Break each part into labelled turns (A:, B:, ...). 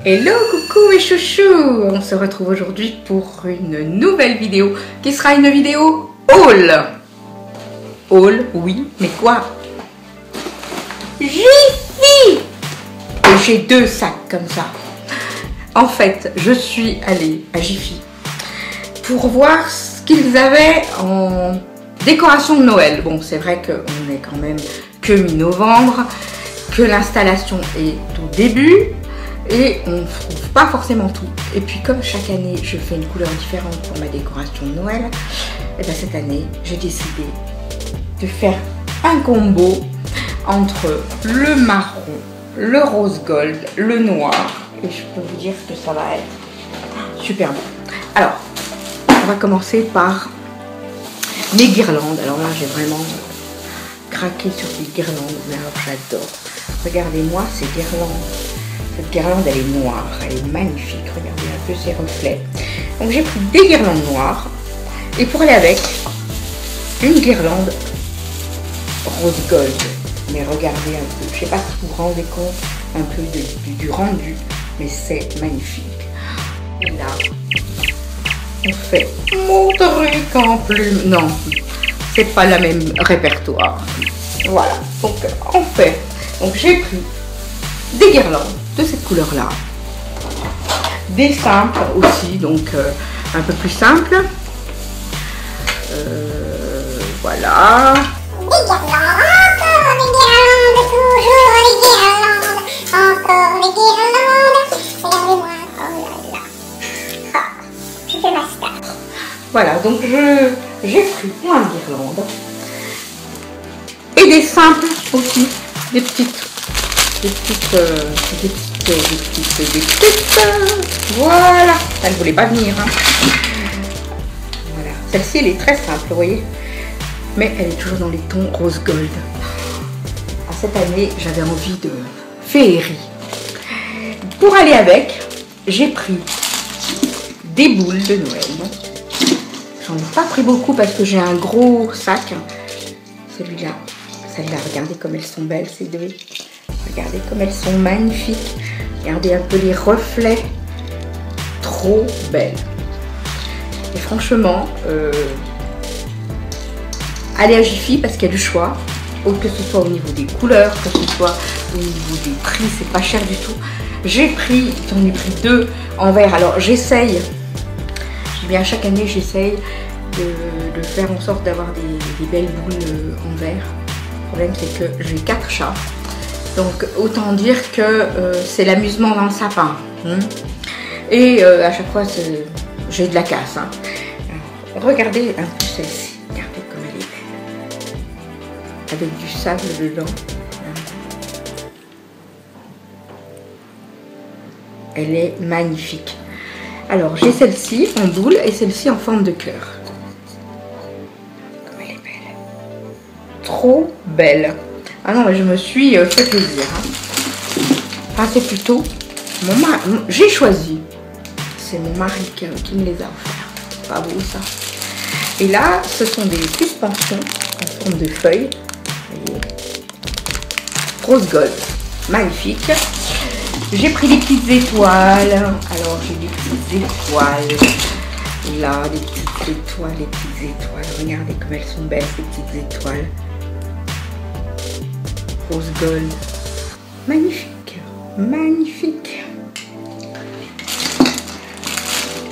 A: Hello, coucou mes chouchous. On se retrouve aujourd'hui pour une nouvelle vidéo qui sera une vidéo haul. Haul, oui, mais quoi? Jiffy. Et j'ai deux sacs comme ça. En fait, je suis allée à Jiffy pour voir ce qu'ils avaient en décoration de Noël. Bon, c'est vrai qu'on est quand même que mi-novembre, que l'installation est au début et on ne trouve pas forcément tout. Et puis comme chaque année je fais une couleur différente pour ma décoration de Noël, et bien cette année j'ai décidé de faire un combo entre le marron, le rose gold, le noir, et je peux vous dire que ça va être super bon. Alors on va commencer par mes guirlandes. Alors là j'ai vraiment craqué sur les guirlandes, mais alors j'adore. Regardez-moi ces guirlandes. Cette guirlande elle est noire, elle est magnifique. Regardez un peu ses reflets. Donc j'ai pris des guirlandes noires et pour aller avec une guirlande rose gold. Mais regardez un peu, je sais pas si vous vous rendez compte un peu du rendu, mais c'est magnifique. Et là on fait mon truc en plume. Non, c'est pas la même répertoire. Voilà, donc on fait. Donc j'ai pris des guirlandes de cette couleur là, des simples aussi, donc un peu plus simples. Voilà.
B: Des guirlandes, toujours des guirlandes, encore des guirlandes. Regardez-moi, oh là là. Ah, je fais ma star.
A: Voilà, donc j'ai pris plein de guirlandes et des simples aussi, des petites. Voilà, ça ne voulait pas venir. Hein. Voilà, celle-ci elle est très simple, vous voyez, mais elle est toujours dans les tons rose gold. Cette année, j'avais envie de féerie. Pour aller avec, j'ai pris des boules de Noël. J'en ai pas pris beaucoup parce que j'ai un gros sac. Celui-là, regardez comme elles sont belles ces deux. Regardez comme elles sont magnifiques. Regardez un peu les reflets. Trop belles. Et franchement, allez à Jiffy parce qu'il y a du choix. Que ce soit au niveau des couleurs, que ce soit au niveau des prix, c'est pas cher du tout. J'en ai pris deux en verre. Alors j'essaye, bien chaque année j'essaye de faire en sorte d'avoir des belles boules en verre. Le problème c'est que j'ai 4 chats. Donc autant dire que c'est l'amusement dans le sapin. Et à chaque fois j'ai de la casse. Hein. Alors, regardez un peu celle-ci. Regardez comme elle est belle. Avec du sable dedans. Elle est magnifique. Alors j'ai celle-ci en boule et celle-ci en forme de cœur. Comme elle est belle. Trop belle. Ah non, mais je me suis fait plaisir. Hein. Enfin, c'est plutôt mon mari. J'ai choisi. C'est mon mari qui me les a offerts. Pas beau ça. Et là, ce sont des suspensions en forme de feuilles. Voyez. Rose gold. Magnifique. J'ai pris des petites étoiles. Alors, j'ai des petites étoiles. Là, des petites étoiles. Regardez comme elles sont belles, ces petites étoiles. Rose gold. Magnifique. Magnifique.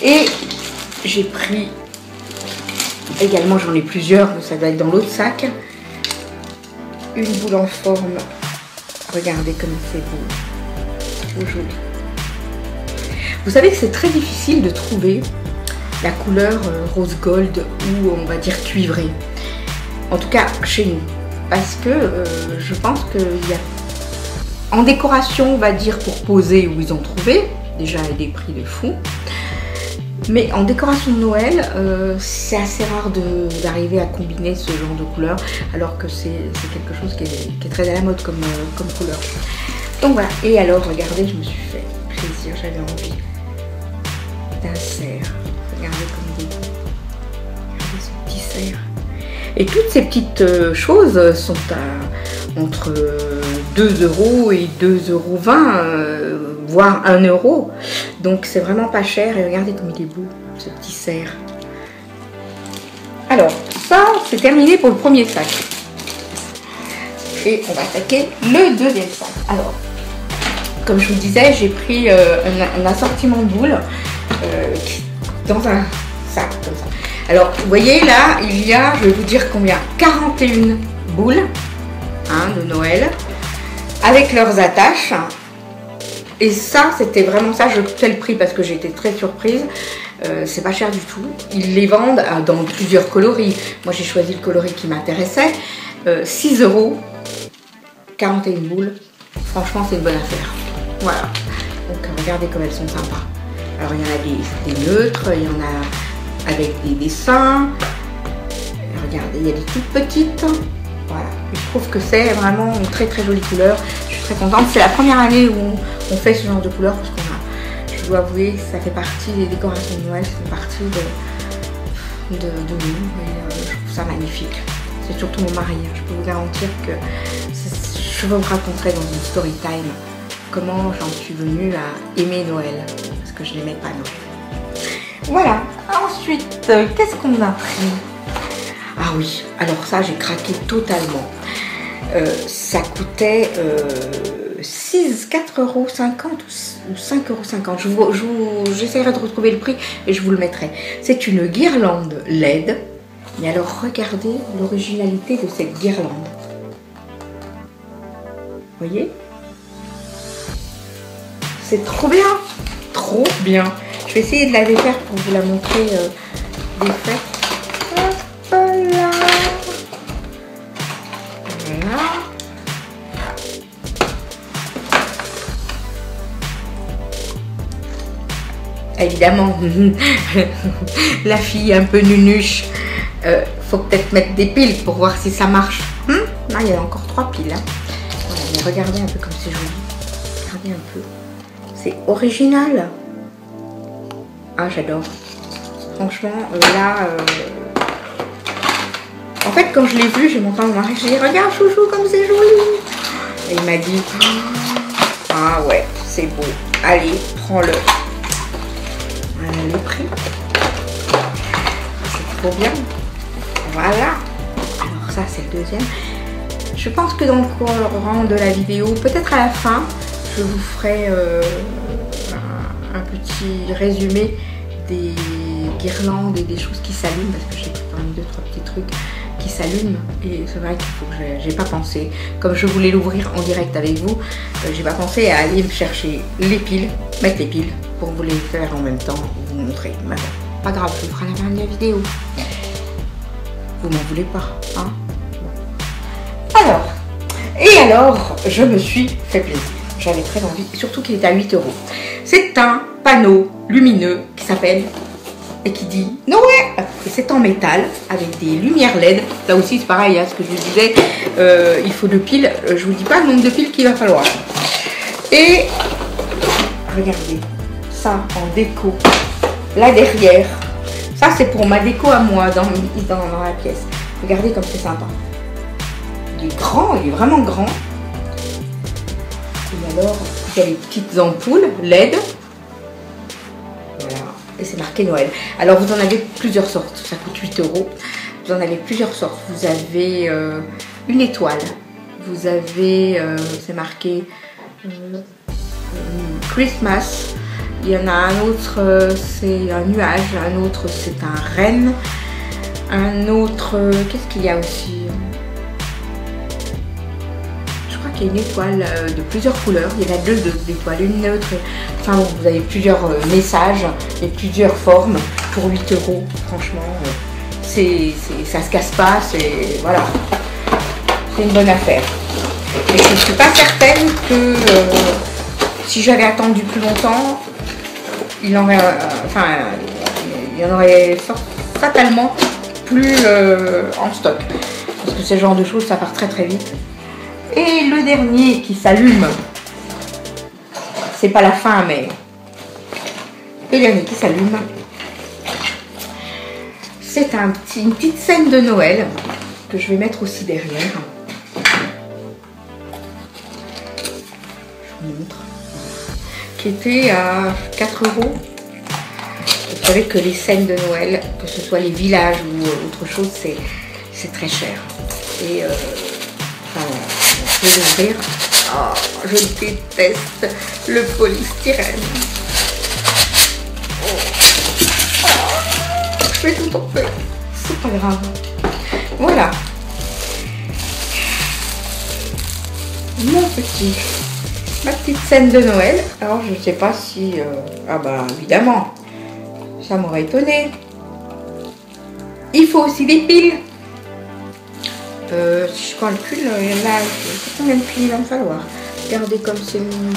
A: Et j'ai pris également, j'en ai plusieurs, ça doit être dans l'autre sac. Une boule en forme. Regardez comme c'est beau. Trop joli. Vous savez que c'est très difficile de trouver la couleur rose gold ou on va dire cuivrée. En tout cas chez nous. Parce que je pense qu'il y a en décoration, on va dire pour poser où ils ont trouvé, déjà à des prix de fou. Mais en décoration de Noël, c'est assez rare d'arriver à combiner ce genre de couleurs, alors que c'est quelque chose qui est très à la mode comme couleur. Donc voilà, et alors regardez, je me suis fait plaisir, j'avais envie d'un cerf. Regardez comme il est beau. Regardez ce petit cerf. Et toutes ces petites choses sont entre 2 € et 2,20 €, voire 1 €. Donc c'est vraiment pas cher. Et regardez comme il est beau, ce petit cerf. Alors, ça, c'est terminé pour le premier sac. Et on va attaquer le deuxième sac. Alors, comme je vous disais, j'ai pris un assortiment de boules dans un sac comme ça. Alors, vous voyez là, il y a, je vais vous dire combien, 41 boules de Noël avec leurs attaches. Et ça, c'était vraiment ça. Je coûtais le prix parce que j'étais très surprise. C'est pas cher du tout. Ils les vendent dans plusieurs coloris. Moi, j'ai choisi le coloris qui m'intéressait. 6 €, 41 boules. Franchement, c'est une bonne affaire. Voilà. Donc, regardez comme elles sont sympas. Alors, il y en a des neutres, il y en a avec des dessins. Regardez, il y a des toutes petites. Voilà. Et je trouve que c'est vraiment une très très jolie couleur. Je suis très contente. C'est la première année où on fait ce genre de couleur parce qu'on a, je dois avouer, ça fait partie des décorations de Noël, ça fait partie de nous. Et je trouve ça magnifique. C'est surtout mon mari. Je peux vous garantir que je vous raconterai dans une story time comment j'en suis venue à aimer Noël. Parce que je n'aimais pas Noël. Voilà. Ensuite, qu'est-ce qu'on a pris? Ah oui, alors ça, j'ai craqué totalement. Ça coûtait 4,50 € ou 5,50 €. J'essaierai de retrouver le prix et je vous le mettrai. C'est une guirlande LED. Mais alors, regardez l'originalité de cette guirlande. Vous voyez? C'est trop bien. Trop bien. Je vais essayer de la défaire pour vous la montrer défaite. Voilà. Voilà. Évidemment, la fille un peu nunuche, faut peut-être mettre des piles pour voir si ça marche. Ah, il y a encore 3 piles. Hein. Voilà, mais regardez un peu comme c'est joli. Regardez un peu. C'est original. Ah, j'adore. Franchement, là... En fait, quand je l'ai vu, j'ai montré à mon mari, j'ai dit, regarde chouchou, comme c'est joli. Et il m'a dit, ah ouais, c'est beau. Allez, prends-le. Voilà le prix. C'est trop bien. Voilà. Alors ça, c'est le deuxième. Je pense que dans le courant de la vidéo, peut-être à la fin, je vous ferai un petit résumé des guirlandes et des choses qui s'allument, parce que j'ai quand même 2-3 petits trucs qui s'allument et c'est vrai qu'il faut que j'ai pas pensé, comme je voulais l'ouvrir en direct avec vous, j'ai pas pensé à aller me chercher les piles, mettre les piles pour vous les faire en même temps, vous montrer. Mais bon, pas grave, je vous ferai la fin de la vidéo. Vous m'en voulez pas, hein? Alors, je me suis fait plaisir. J'avais très envie, surtout qu'il est à 8 €. C'est un panneau lumineux qui s'appelle et qui dit Noël. Et c'est en métal avec des lumières LED. Là aussi c'est pareil, hein, ce que je vous disais, il faut 2 piles. Je vous dis pas le nombre de piles qu'il va falloir. Et regardez ça en déco. Là derrière, ça c'est pour ma déco à moi dans la pièce. Regardez comme c'est sympa. Il est grand, il est vraiment grand. Et alors, il y a les petites ampoules LED. Voilà. Et c'est marqué Noël. Alors, vous en avez plusieurs sortes. Ça coûte 8 €. Vous en avez plusieurs sortes. Vous avez une étoile. Vous avez, c'est marqué Christmas. Il y en a un autre, c'est un nuage. Un autre, c'est un renne. Un autre, qu'est-ce qu'il y a aussi? Il y a une étoile de plusieurs couleurs, il y en a 2 étoiles, une neutre, enfin bon, vous avez plusieurs messages et plusieurs formes pour 8 €, franchement, ça se casse pas, c'est voilà, c'est une bonne affaire. Et je ne suis pas certaine que si j'avais attendu plus longtemps, il y en aurait fatalement plus en stock, parce que ce genre de choses ça part très très vite. Et le dernier qui s'allume, c'est pas la fin, mais le dernier qui s'allume, c'est une petite scène de Noël que je vais mettre aussi derrière. qui était à 4 €. Vous savez que les scènes de Noël, que ce soit les villages ou autre chose, c'est très cher. Et enfin, je vais l'ouvrir. Oh, je déteste le polystyrène. Je vais tout tomber. C'est pas grave. Voilà. Ma petite scène de Noël. Alors je sais pas si... ah bah évidemment. Ça m'aurait étonné. Il faut aussi des piles. Si je calcule, là, je sais combien de piles il va me falloir. Regardez comme c'est mignon.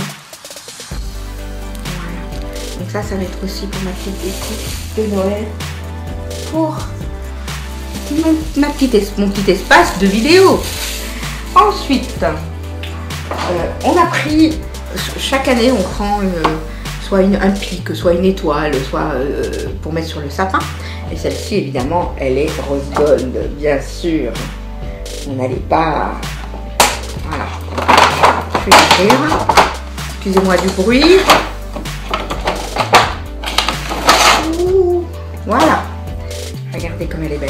A: Voilà. Donc ça va être aussi pour ma petite déco de Noël. Pour mon petit espace de vidéo. Ensuite, on a pris, chaque année on prend soit un pic, soit une étoile, soit pour mettre sur le sapin. Et celle-ci évidemment elle est rose gold, bien sûr. On n'allait pas... Voilà. Je vais l'ouvrir. Excusez-moi du bruit. Ouh. Voilà. Regardez comme elle est belle.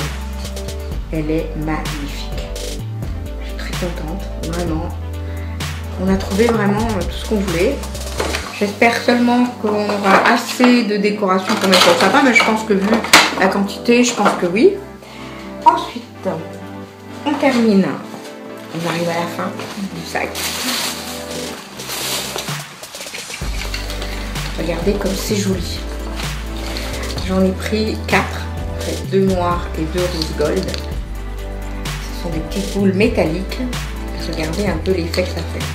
A: Elle est magnifique. Je suis très contente, vraiment. On a trouvé vraiment tout ce qu'on voulait. J'espère seulement qu'on aura assez de décoration pour mettre sur le sapin, mais je pense que vu la quantité, je pense que oui. Ensuite, on termine. On arrive à la fin du sac. Regardez comme c'est joli. J'en ai pris 4. 2 noirs et 2 rose gold. Ce sont des petites boules métalliques. Regardez un peu l'effet que ça fait.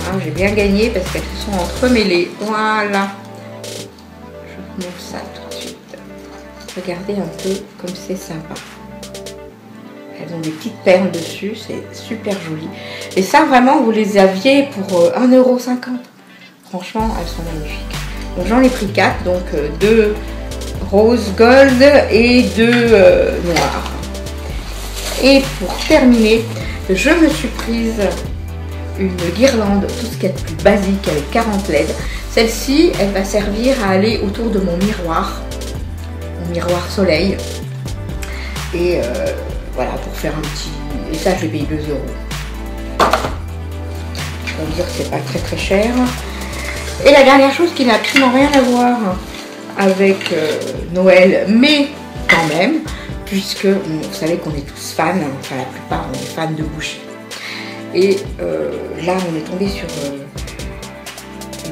A: Voilà, j'ai bien gagné parce qu'elles se sont entremêlées. Voilà. Je vous montre ça tout de suite. Regardez un peu comme c'est sympa. Elles ont des petites perles dessus. C'est super joli. Et ça, vraiment, vous les aviez pour 1,50 €. Franchement, elles sont magnifiques. Donc j'en ai pris 4. Donc 2 rose gold et 2 noirs. Et pour terminer, je me suis prise une guirlande, tout ce qu'il y a de plus basique avec 40 LED. Celle-ci, elle va servir à aller autour de mon miroir soleil. Et voilà, pour faire un petit... Et ça, je l'ai payé 2 €. Je peux vous dire que c'est pas très cher. Et la dernière chose qui n'a absolument rien à voir avec Noël, mais quand même, puisque vous savez qu'on est tous fans, enfin la plupart on est fans de bougies. Et là on est tombé sur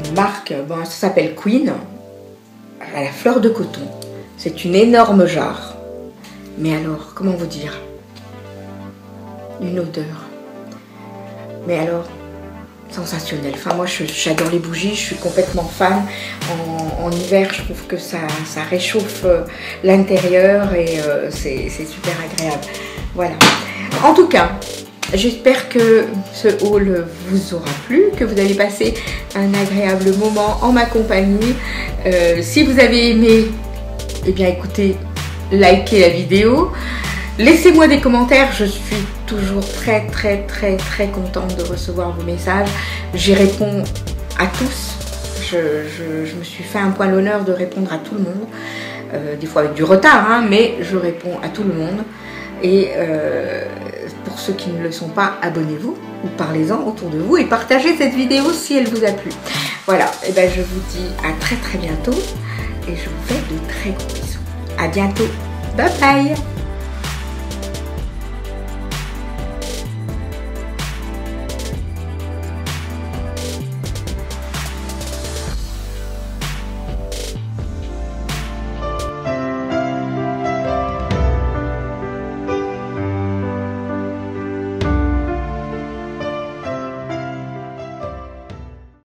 A: une marque, bon, ça s'appelle Queen, à la fleur de coton. C'est une énorme jarre. Mais alors, comment vous dire? Une odeur. Mais alors, sensationnel. Enfin moi j'adore les bougies, je suis complètement fan. En hiver je trouve que ça réchauffe l'intérieur et c'est super agréable. Voilà. En tout cas, j'espère que ce haul vous aura plu, que vous avez passé un agréable moment en ma compagnie. Si vous avez aimé, eh bien écoutez, likez la vidéo. Laissez-moi des commentaires, je suis toujours très contente de recevoir vos messages. J'y réponds à tous. Je me suis fait un point l'honneur de répondre à tout le monde. Des fois avec du retard, hein, mais je réponds à tout le monde. Et pour ceux qui ne le sont pas, abonnez-vous ou parlez-en autour de vous et partagez cette vidéo si elle vous a plu. Voilà, et ben je vous dis à très bientôt et je vous fais de très gros bisous. À bientôt, bye bye.